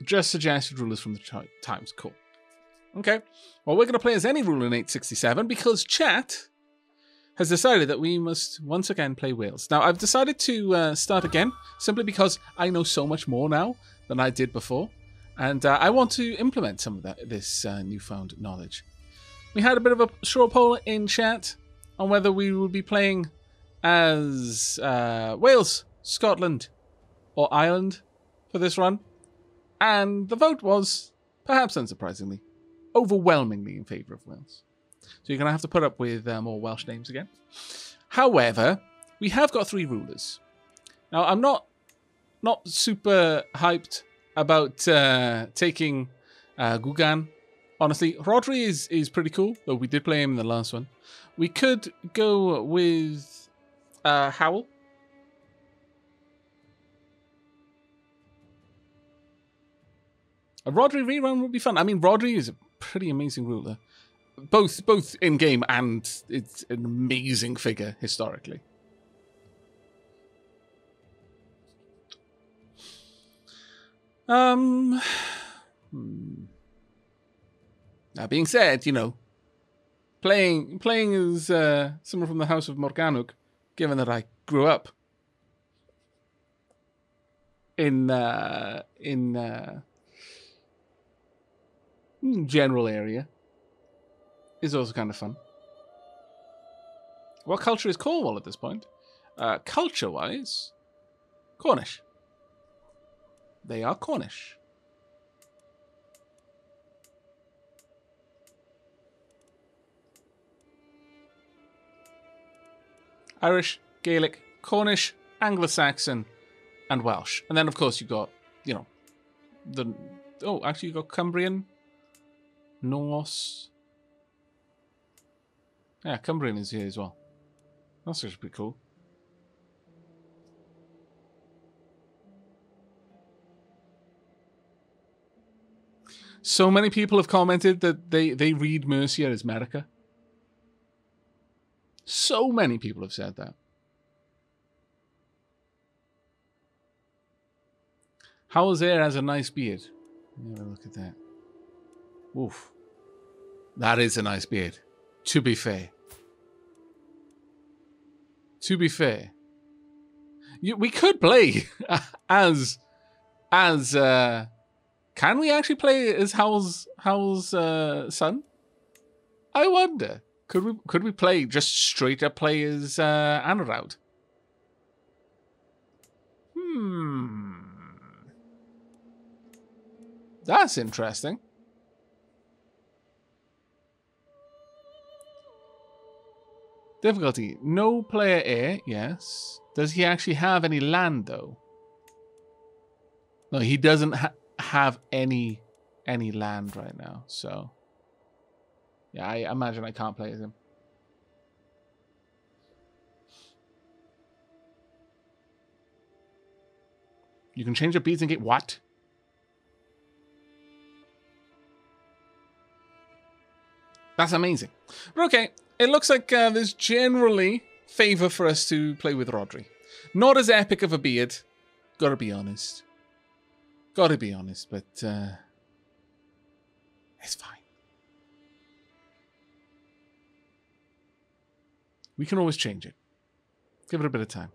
just suggested rulers from the times. Cool. Okay. Well, we're going to play as any ruler in 867 because chat has decided that we must once again play Wales. Now, I've decided to start again simply because I know so much more now than I did before. And I want to implement some of this newfound knowledge. We had a bit of a straw poll in chat on whether we would be playing as Wales, Scotland, or Ireland for this run. And the vote was, perhaps unsurprisingly, overwhelmingly in favour of Wales. So you're going to have to put up with more Welsh names again. However, we have got 3 rulers. Now, I'm not super hyped about taking Gugan. Honestly, Rodri is pretty cool, though we did play him in the last one. We could go with Howell. A Rodri rerun would be fun. I mean, Rodri is a pretty amazing ruler. Both in game and it's an amazing figure historically. That being said, you know, playing as someone from the House of Morganwg, given that I grew up in general area, is also kind of fun. What culture is Cornwall at this point? Culture-wise, Cornish. They are Cornish. Irish, Gaelic, Cornish, Anglo-Saxon, and Welsh. And then, of course, you've got, you know, actually you've got Cumbrian, Norse. Yeah, Cumbrian is here as well. That's actually pretty cool. So many people have commented that they read Mercia as America. So many people have said that. Howell's Air has a nice beard. Have a look at that. Oof. That is a nice beard. To be fair. To be fair. We could play as can we actually play as Howell's son? I wonder. Could we play just straight up play as Anoraud? That's interesting. Difficulty. No player air, yes. Does he actually have any land, though? No, he doesn't have any land right now, so... Yeah, I imagine I can't play as him. You can change your beads and get what? That's amazing. But okay, it looks like there's generally favour for us to play with Rodri. Not as epic of a beard, gotta be honest. Gotta be honest, but it's fine. We can always change it. Give it a bit of time.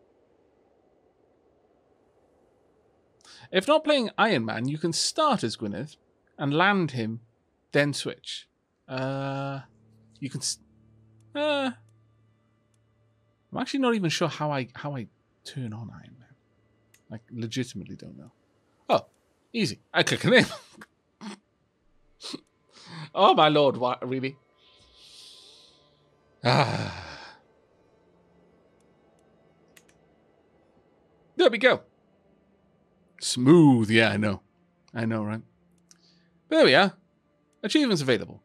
If not playing Iron Man, you can start as Gwynedd and land him, then switch. You can... I'm actually not even sure how I turn on Iron Man. I legitimately don't know. Oh, easy. I click on him. Oh my lord, what, really? There we go. Smooth, yeah, I know. I know, right? But there we are. Achievements available.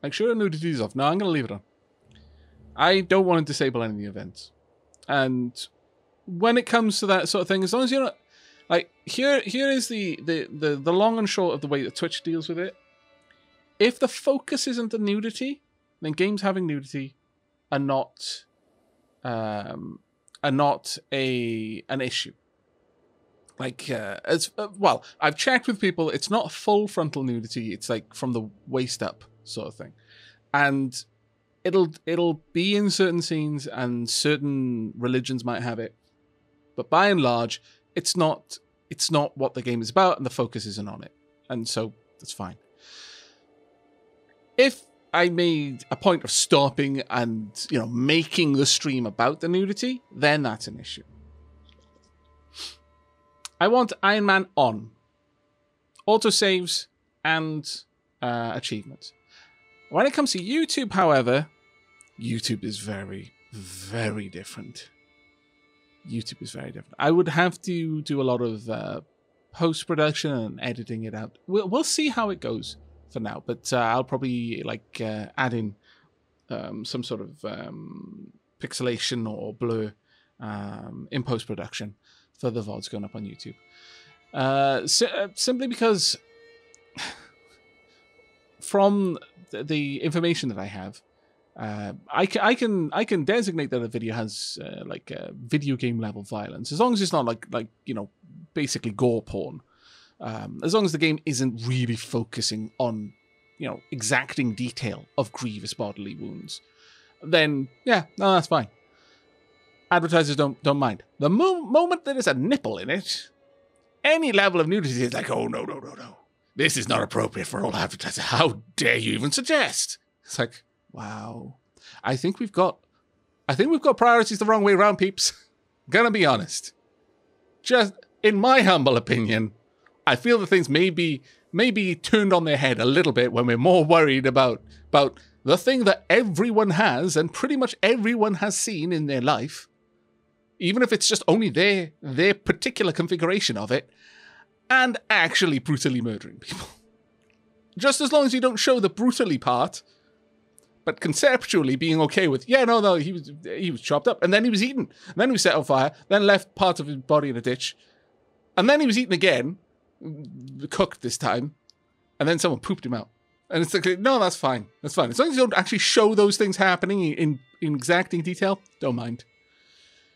Make sure nudity is off. No, I'm going to leave it on. I don't want to disable any of the events. And when it comes to that sort of thing, as long as you're not... Like, here is the long and short of the way that Twitch deals with it. If the focus isn't the nudity, then games having nudity are not an issue. Like, well, I've checked with people. It's not full frontal nudity. It's like from the waist up sort of thing. And it'll be in certain scenes, and certain religions might have it. But by and large, it's not what the game is about, and the focus isn't on it. And so that's fine. If I made a point of stopping and, making the stream about the nudity, then that's an issue. I want Iron Man on. Autosaves and achievements. When it comes to YouTube, however, YouTube is very, very different. YouTube is very different. I would have to do a lot of post-production and editing it out. We'll see how it goes for now, but I'll probably add in some sort of pixelation or blur in post-production for the VODs going up on YouTube. Simply because from the information that I have, I can designate that a video has video game level violence, as long as it's not like basically gore porn. As long as the game isn't really focusing on exacting detail of grievous bodily wounds, then yeah, no, that's fine. Advertisers don't mind. The moment there is a nipple in it, any level of nudity is like, oh no, this is not appropriate for all advertisers. How dare you even suggest? It's like, wow. I think we've got priorities the wrong way around, peeps. Gonna be honest. Just in my humble opinion, I feel that things may be turned on their head a little bit when we're more worried about the thing that everyone has and pretty much everyone has seen in their life, even if it's just only their particular configuration of it, and actually brutally murdering people. Just as long as you don't show the brutally part, but conceptually being okay with, he was chopped up, and then he was eaten, and then he was set on fire, then left part of his body in a ditch, and then he was eaten again, cooked this time, and then someone pooped him out. And it's like, no, that's fine. That's fine. As long as you don't actually show those things happening in exacting detail, don't mind.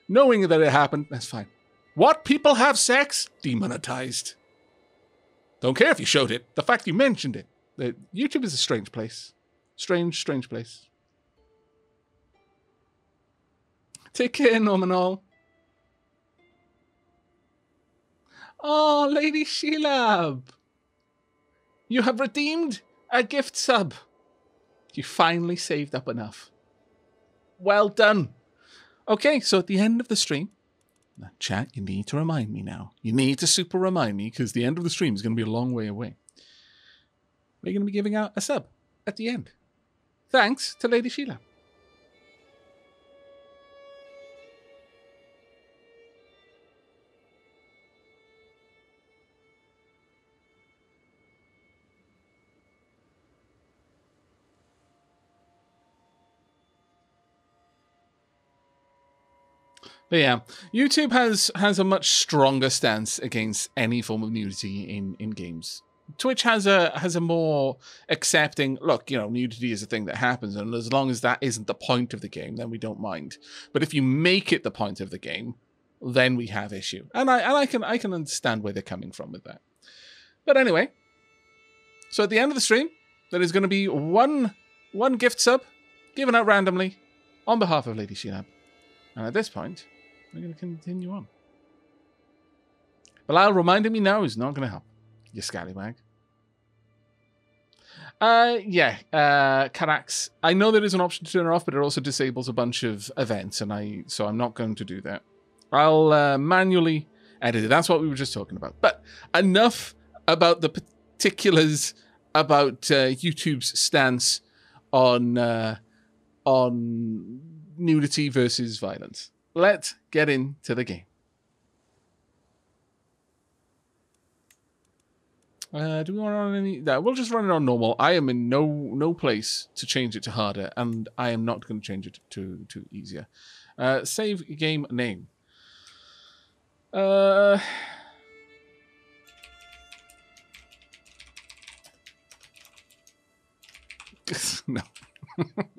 Knowing that it happened, that's fine. What? People have sex? Demonetized. Don't care if you showed it. The fact you mentioned it. YouTube is a strange place. Strange place. Take care, Normanol. Oh, Lady Sheila. You have redeemed a gift sub. You finally saved up enough. Well done. Okay, so at the end of the stream, chat, you need to remind me now. You need to super remind me, because the end of the stream is going to be a long way away. We're going to be giving out a sub at the end. Thanks to Lady Sheila. But yeah, YouTube has a much stronger stance against any form of nudity in games. Twitch has a more accepting, look, nudity is a thing that happens, and as long as that isn't the point of the game, then we don't mind. But if you make it the point of the game, then we have issue. And I can understand where they're coming from with that. But anyway, so at the end of the stream, there is going to be one gift sub given out randomly on behalf of Lady Sheila. And at this point, we're going to continue on. Bilal reminding me now is not going to help. You scallywag. Carax. I know there is an option to turn it off, but it also disables a bunch of events, so I'm not going to do that. I'll manually edit it. That's what we were just talking about. But enough about the particulars about YouTube's stance on nudity versus violence. Let's get into the game. Do we want to run any? No, we'll just run it on normal. I am in no place to change it to harder, and I am not going to change it to easier. Save game name. No.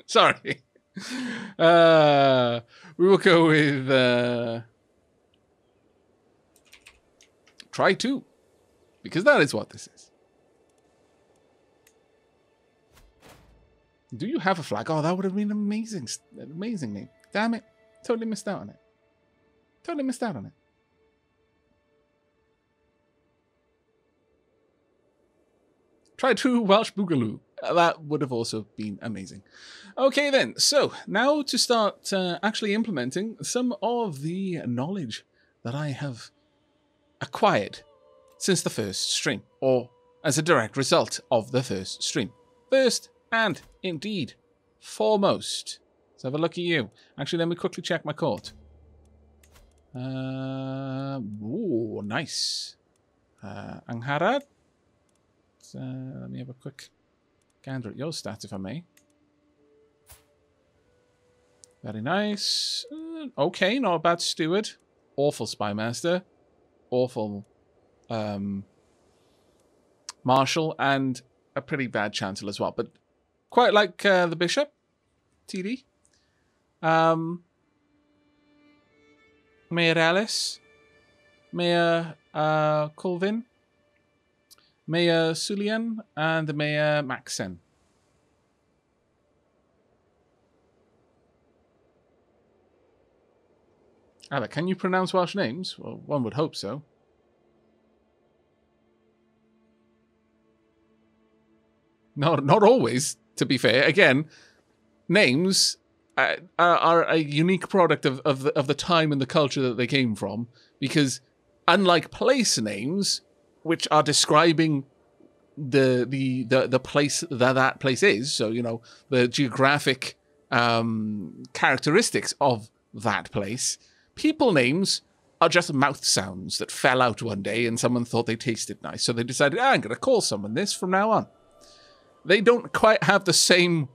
Sorry. We will go with Try 2. Because that is what this is. Do you have a flag? Oh, that would have been amazing. An amazing name. Damn it. Totally missed out on it. Totally missed out on it. Try 2 Welsh Boogaloo. That would have also been amazing. Okay then, so now to start actually implementing some of the knowledge that I have acquired since the first stream, or as a direct result of the first stream. First and indeed foremost, let's have a look at you. Actually, let me quickly check my court. Ooh, nice. Angharad. Let me have a quick gander at your stats, if I may. Very nice. Okay, not a bad steward. Awful spymaster. Awful marshal, and a pretty bad chancellor as well. But quite like the bishop, TD. Mayor Alice. Mayor Colvin. Mayor Sulian, and Mayor Maxen. Aavak, can you pronounce Welsh names? Well, one would hope so. Not always, to be fair. Again, names are a unique product of the time and the culture that they came from, because unlike place names, which are describing the place that place is, so you know the geographic characteristics of that place. People names are just mouth sounds that fell out one day, and someone thought they tasted nice, so they decided, I'm going to call someone this from now on. They don't quite have the same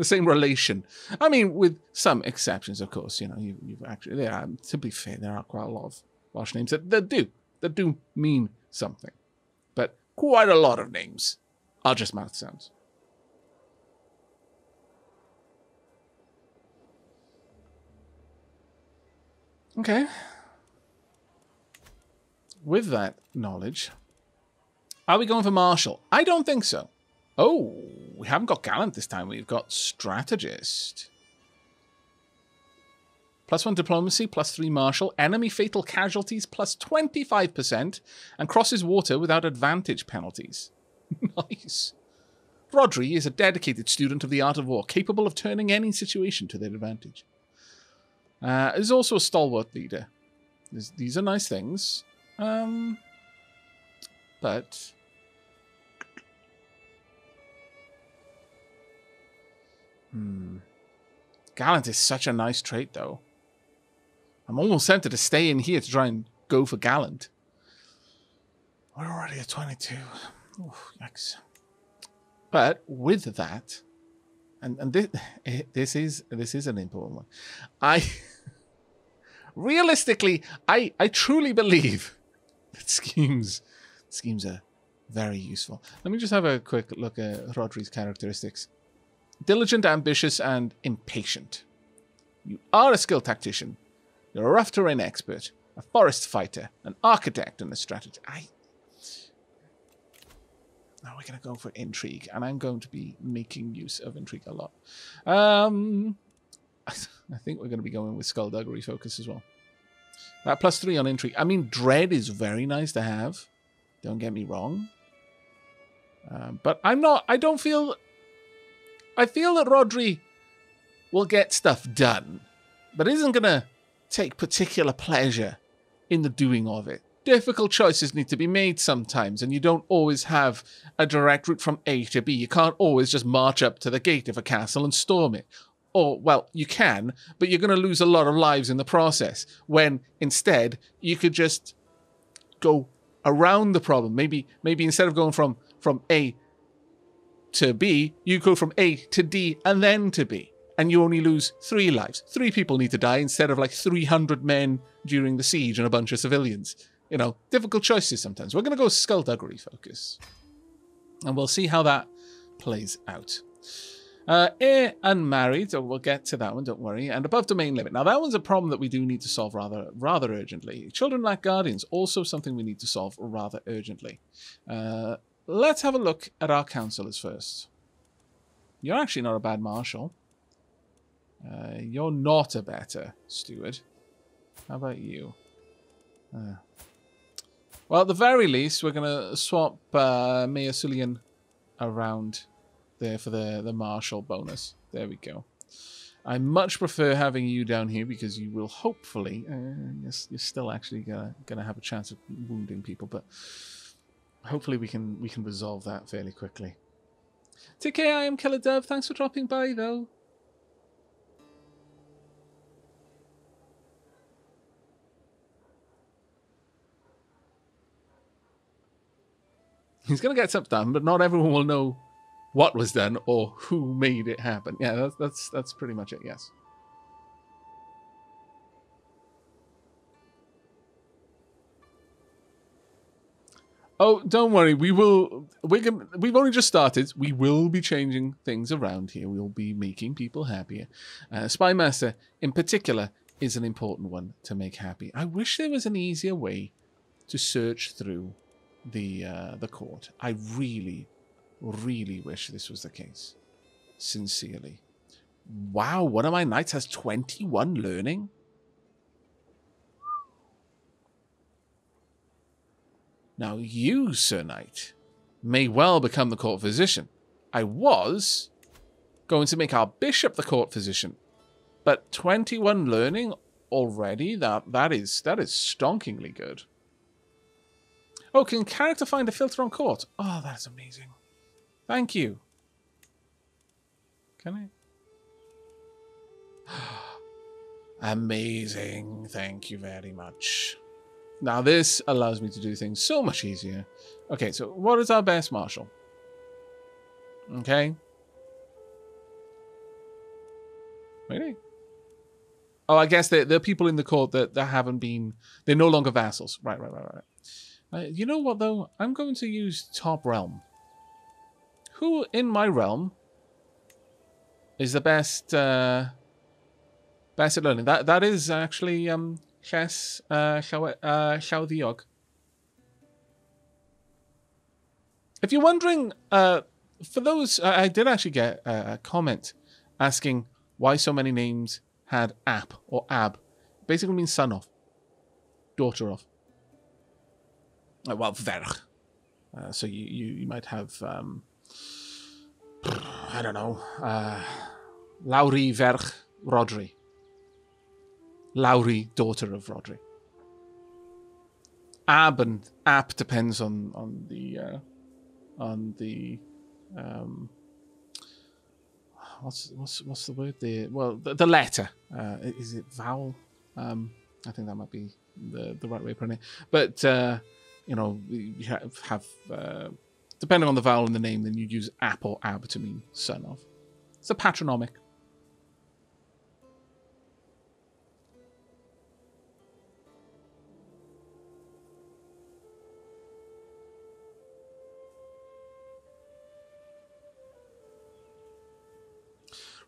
relation. I mean, with some exceptions, of course. You know, you've actually, to be fair, there are quite a lot of Welsh names that do mean something, but quite a lot of names are just mouth sounds. Okay. With that knowledge, are we going for marshal? I don't think so. Oh, we haven't got gallant this time. We've got strategist. +1 diplomacy, +3 martial, enemy fatal casualties, +25%, and crosses water without advantage penalties. Nice. Rodri is a dedicated student of the art of war, capable of turning any situation to their advantage. Is also a stalwart leader. These are nice things. But... Gallant is such a nice trait, though. I'm almost tempted to stay in here to try and go for gallant. We're already at 22. Oh, yikes. But with that, and this is an important one. Realistically, I truly believe that schemes are very useful. Let me just have a quick look at Rodri's characteristics. Diligent, ambitious, and impatient. You are a skilled tactician. You're a rough terrain expert, a forest fighter, an architect, and a strategist. Now we're going to go for intrigue, and I'm going to be making use of intrigue a lot. I think we're going to be going with skullduggery focus as well. That +3 on intrigue. I mean, dread is very nice to have. Don't get me wrong. But I feel that Rodri will get stuff done, but isn't going to take particular pleasure in the doing of it. Difficult choices need to be made sometimes, and you don't always have a direct route from A to B. You can't always just march up to the gate of a castle and storm it. Or, well, you can, but you're going to lose a lot of lives in the process, when instead you could just go around the problem. Maybe instead of going from A to B, you go from A to D and then to B. And you only lose 3 lives. 3 people need to die instead of like 300 men during the siege and a bunch of civilians. You know, difficult choices sometimes. We're going to go skullduggery focus. And we'll see how that plays out. Heir unmarried. Oh, we'll get to that one, don't worry. And above domain limit. Now, that one's a problem that we do need to solve rather urgently. Children lack guardians. Also something we need to solve rather urgently. Let's have a look at our councillors first. You're actually not a bad marshal. You're not a better steward. How about you? Well, at the very least, we're going to swap Mayor Sulian around there for the marshal bonus. There we go. I much prefer having you down here because you will hopefully... you're still actually going to have a chance of wounding people, but hopefully we can resolve that fairly quickly. Take care, I am Killer Dove. Thanks for dropping by, though. He's going to get stuff done, but not everyone will know what was done or who made it happen. Yeah, that's pretty much it, yes. Oh, don't worry. We've only just started. We will be changing things around here. We'll be making people happier. Spy Master, in particular, is an important one to make happy. I wish there was an easier way to search through the court. I really, really wish this was the case. Sincerely. Wow, one of my knights has 21 learning? Now you, Sir Knight, may well become the court physician. I was going to make our bishop the court physician, but 21 learning already? That is stonkingly good. Oh, can character find a filter on court? Oh, that's amazing. Thank you. Can I? Amazing. Thank you very much. Now, this allows me to do things so much easier. Okay, so what is our best marshal? Okay. Really? Oh, I guess there are people in the court that haven't been... They're no longer vassals. Right. You know what, though? I'm going to use top realm. Who in my realm is the best at learning? That is actually Xiao Diog. If you're wondering, for those, I did actually get a comment asking why so many names had Ap or Ab. Basically means son of, daughter of. Well, Verg. So you might have, I don't know, Laurie Verg Rodri. Laurie, daughter of Rodri. Ab and Ap depends on the what's the word? The letter. Is it vowel? I think that might be the right way of pronouncing it. But you know, you have depending on the vowel in the name, then you'd use Ap or Ab to mean son of. It's a patronymic.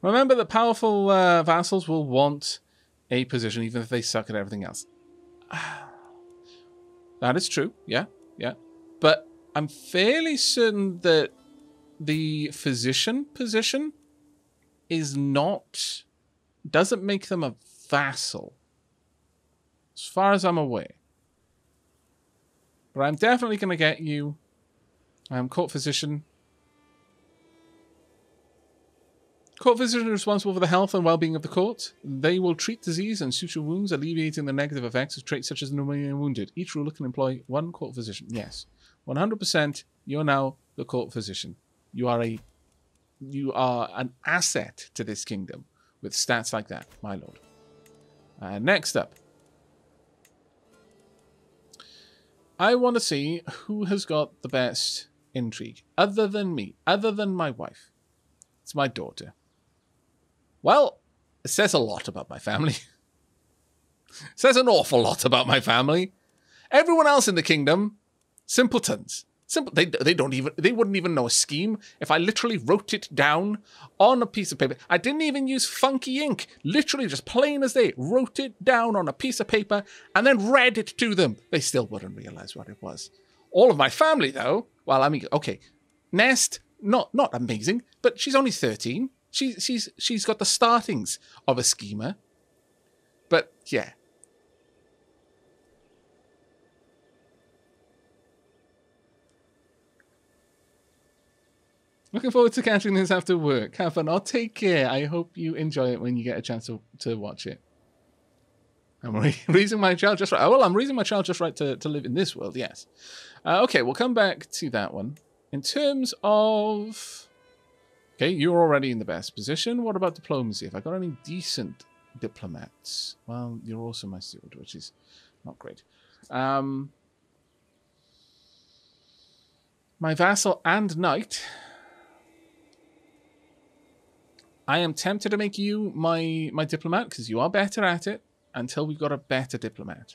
Remember that powerful vassals will want a position even if they suck at everything else. That is true, yeah. But I'm fairly certain that the physician position doesn't make them a vassal. As far as I'm aware. But I'm definitely going to get you court physician. Court physician is responsible for the health and well-being of the court. They will treat disease and suture wounds, alleviating the negative effects of traits such as pneumonia and wounded. Each ruler can employ one court physician. Yes, 100%. You're now the court physician. You are an asset to this kingdom with stats like that, my lord. Next up, I want to see who has got the best intrigue, other than me, other than my wife. It's my daughter. Well, it says a lot about my family. It says an awful lot about my family. Everyone else in the kingdom, simpletons. Simple. They wouldn't even know a scheme if I literally wrote it down on a piece of paper. I didn't even use funky ink. Literally just plain as day. Wrote it down on a piece of paper and then read it to them. They still wouldn't realize what it was. All of my family, though, well, I mean, okay, Nest, not amazing, but she's only 13. She's got the startings of a schemer. But yeah. Looking forward to catching this after work. Have fun. I'll take care. I hope you enjoy it when you get a chance to watch it. I'm raising my child just right. Oh, well, I'm raising my child just right to live in this world, yes. Okay, we'll come back to that one. In terms of... Okay, you're already in the best position. What about diplomacy? Have I got any decent diplomats? Well, you're also my steward, which is not great. My vassal and knight... I am tempted to make you my diplomat because you are better at it until we've got a better diplomat.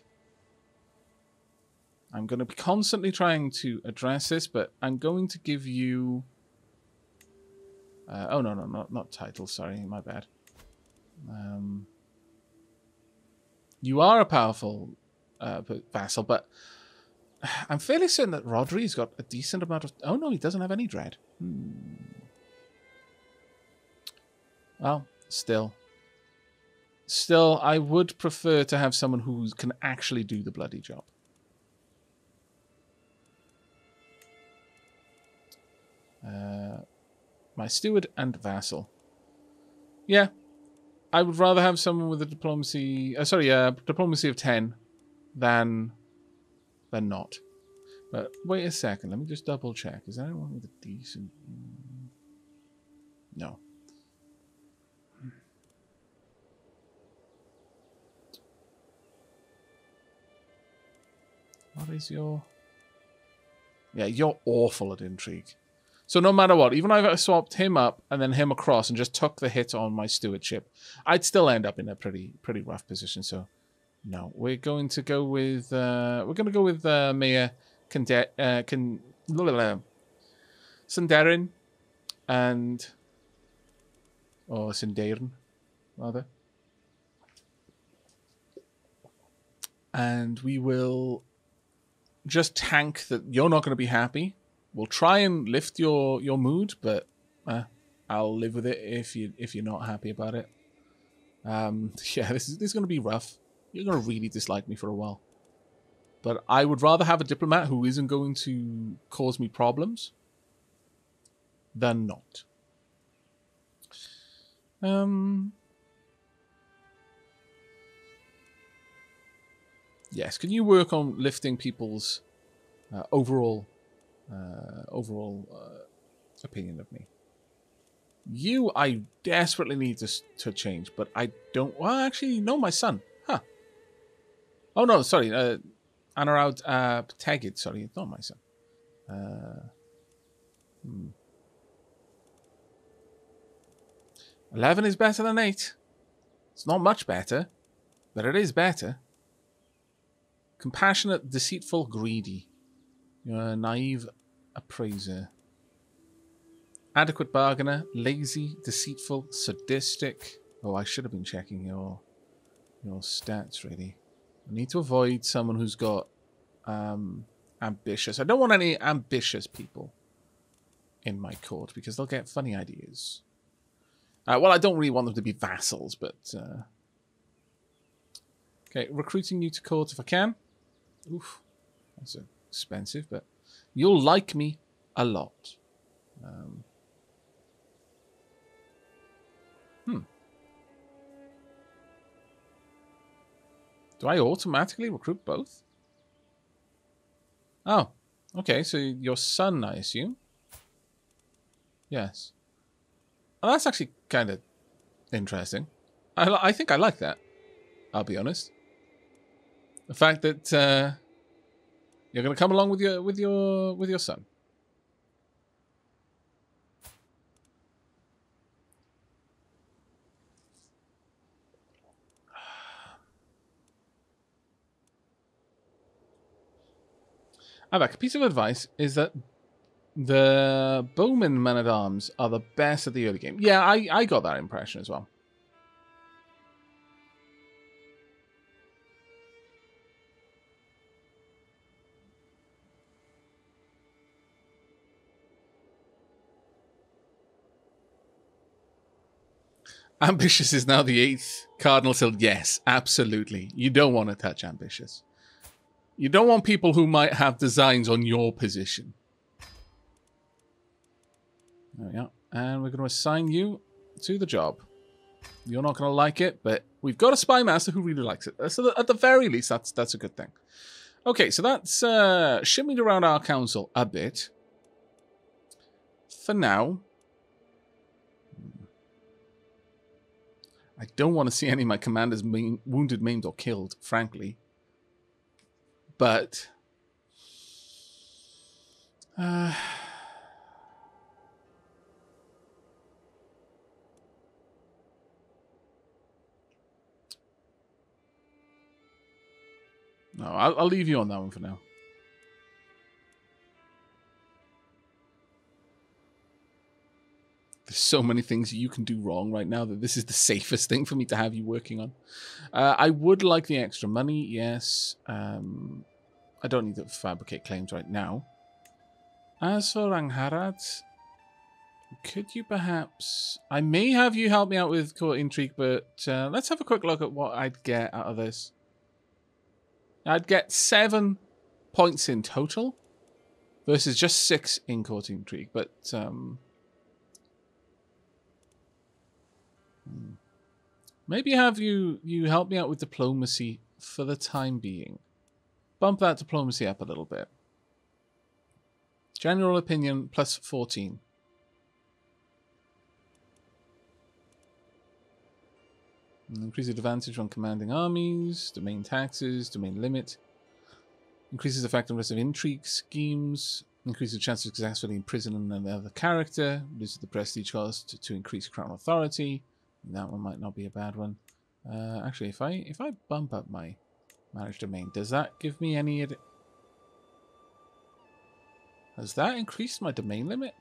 I'm going to be constantly trying to address this, but I'm going to give you... oh, no, not title. Sorry, my bad. You are a powerful vassal, but I'm fairly certain that Rodri's got a decent amount of... Oh, no, he doesn't have any dread. Well, still, I would prefer to have someone who can actually do the bloody job. My steward and vassal. Yeah, I would rather have someone with a diplomacy... diplomacy of 10 than not. But wait a second, let me just double check. Is there anyone with a decent... No. What is your... Yeah, you're awful at intrigue. So no matter what, even if I swapped him up and then him across and just took the hit on my stewardship, I'd still end up in a pretty rough position. So no, we're going to go with Mayor Sindarin and Sindarin rather. And we will just tank that you're not going to be happy. We'll try and lift your mood, but I'll live with it if you're not happy about it. Yeah, this is going to be rough. You're going to really dislike me for a while. But I would rather have a diplomat who isn't going to cause me problems than not. Yes, can you work on lifting people's overall opinion of me? You, I desperately need to change, but I don't... Well, actually, no, my son. Huh. Oh, no, sorry. Anaraud Tegid, sorry, it's not my son. 11 is better than 8. It's not much better, but it is better. Compassionate, deceitful, greedy. You're a naive appraiser. Adequate bargainer, lazy, deceitful, sadistic. Oh, I should have been checking your stats, really. I need to avoid someone who's got ambitious. I don't want any ambitious people in my court because they'll get funny ideas. Well, I don't really want them to be vassals, but... Okay, recruiting you to court if I can. Oof, that's expensive, but you'll like me a lot. Do I automatically recruit both? Oh, okay, so your son, I assume? Yes. Oh, that's actually kind of interesting. I think I like that, I'll be honest. The fact that you're going to come along with your son. Aavak, a piece of advice is that The bowmen men-at-arms are the best at the early game. Yeah, I got that impression as well. Ambitious is now the 8th Cardinal Tilt. Yes, absolutely. You don't want to touch Ambitious. You don't want people who might have designs on your position. There we go. And we're going to assign you to the job. You're not going to like it, but we've got a spy master who really likes it. So at the very least, that's a good thing. Okay, so that's shimmied around our council a bit. For now, I don't want to see any of my commanders wounded, maimed, or killed, frankly. But no, I'll leave you on that one for now. There's so many things you can do wrong right now that this is the safest thing for me to have you working on. I would like the extra money, yes. I don't need to fabricate claims right now. As for Angharad, could you perhaps... I may have you help me out with court intrigue, but let's have a quick look at what I'd get out of this. I'd get 7 points in total versus just 6 in court intrigue, but... maybe have you help me out with diplomacy for the time being. Bump that diplomacy up a little bit. General opinion plus 14. Increases advantage on commanding armies, domain taxes, domain limit. Increases effectiveness of intrigue schemes. Increases the chance of successfully imprisoning another character. Reduces the prestige cost to increase crown authority. That one might not be a bad one. Actually, if I bump up my managed domain, does that give me any... Has that increased my domain limit?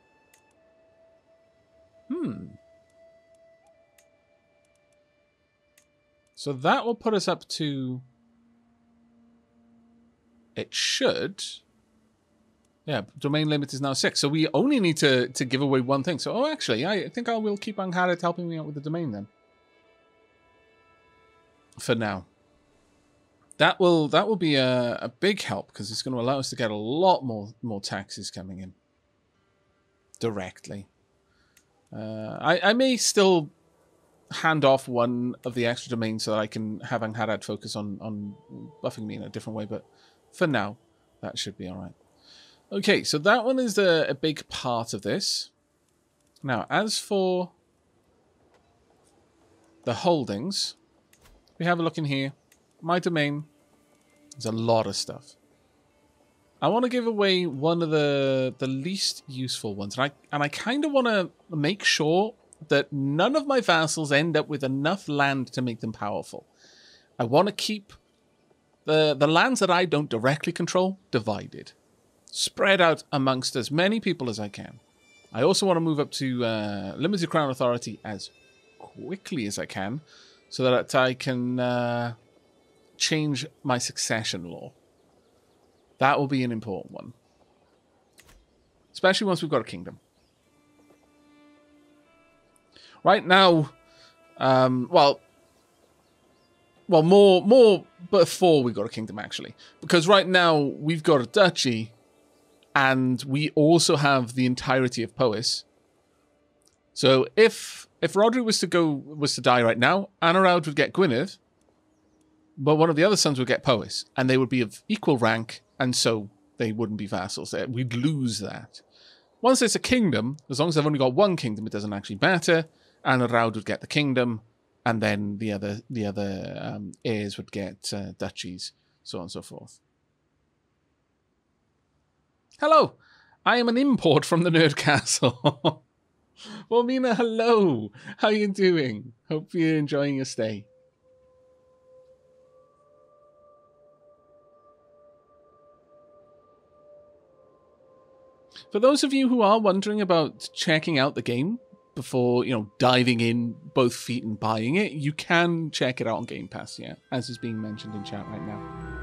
So that will put us up to... It should... Yeah, domain limit is now 6. So we only need to give away one thing. So, oh, actually, I think I will keep Angharad helping me out with the domain then. For now. That will be a big help because it's going to allow us to get a lot more taxes coming in. Directly. I may still hand off one of the extra domains so that I can have Angharad focus on buffing me in a different way. But for now, that should be alright. Okay, so that one is a big part of this. Now, as for the holdings, we have a look in here. My domain, there's a lot of stuff. I want to give away one of the least useful ones. And I kind of want to make sure that none of my vassals end up with enough land to make them powerful. I want to keep the lands that I don't directly control divided. Spread out amongst as many people as I can. I also want to move up to limited crown authority as quickly as I can so that I can change my succession law. That will be an important one. Especially once we've got a kingdom. Right now, well, more before we got a kingdom, actually. Because right now, we've got a duchy, and we also have the entirety of Powys. So if Rodri was to die right now, Anaraud would get Gwynedd, but one of the other sons would get Powys, and they would be of equal rank, and so they wouldn't be vassals. We'd lose that. Once it's a kingdom, as long as I've only got one kingdom, it doesn't actually matter. Anaraud would get the kingdom, and then the other heirs would get duchies, so on and so forth. Hello, I am an import from the Nerd Castle. Well, Mina, hello. How you doing? Hope you're enjoying your stay. For those of you who are wondering about checking out the game before, diving in both feet and buying it, you can check it out on Game Pass, yeah, as is being mentioned in chat right now.